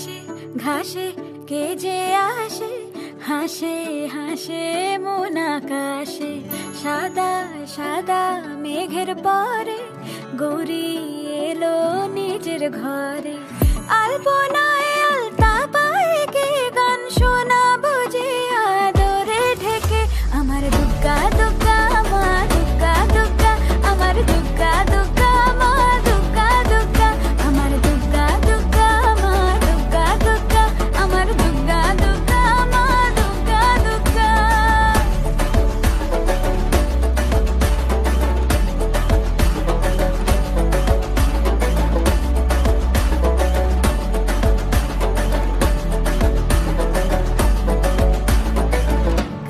ঘাসে ঘাসে কে যে আসে, হাসে হাসে মন আকাশে। সাদা সাদা মেঘের পরে গৌরী এলো নিজের ঘরে। আলপনায় আলতা পায়ে কে গান শোনা বুঝে আদরে ঢেকে। আমার দুগ্গা দুগ্গা মা দুগ্গা দুগ্গা, আমার দুগ্গা দুগ্গা মা দুগ্গা দুগ্গা, আমার দুগ্গা দুগ্গা মা দুগ্গা দুগ্গা, আমার দুগ্গা দুগ্গা মা দুগ্গা দুগ্গা।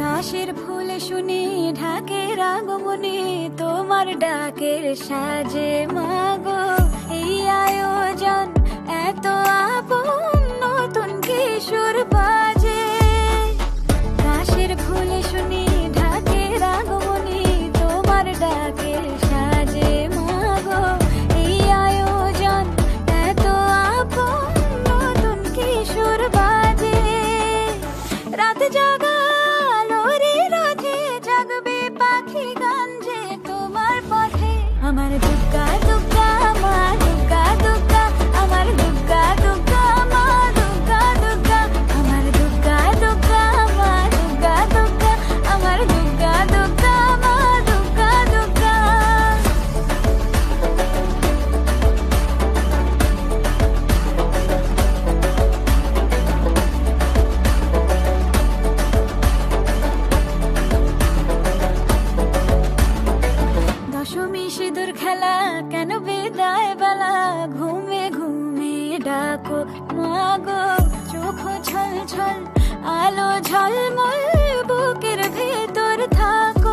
কাশের ফুল শুনি ঢাকের আগমনে, তোমার ডাকের সাজে মাগো এই আয়োজন এত আপন, নতুন কিশোর বাজে। কাশের ফুল শুনি ঢাকের আগমনে, তোমার ডাকের সাজে মাগো এই আয়োজন এত আপন, নতুন কিশোর বাজে। রাত জাগা আলোরে রথে জাগবে পাখি গান যে তোমার পথে। আমার দুগ্গা দুগ্গা মা দুগ্গা দুগ্গা, আমার দুগ্গা দুগ্গা মা দুগ্গা দুগ্গা, আমার দুগ্গা দুগ্গা মা দুগ্গা দুগ্গা, আমার দুগ্গা দুগ্গা মা দুগ্গা দুগ্গা। দশমী সিঁদুর খেলা কেন বিদায় বেলা, ঘুমে ঘুমে ডাকো মাগো। চোখ ছল ছল আলো ঝলমল বুকের ভেতর থাকো।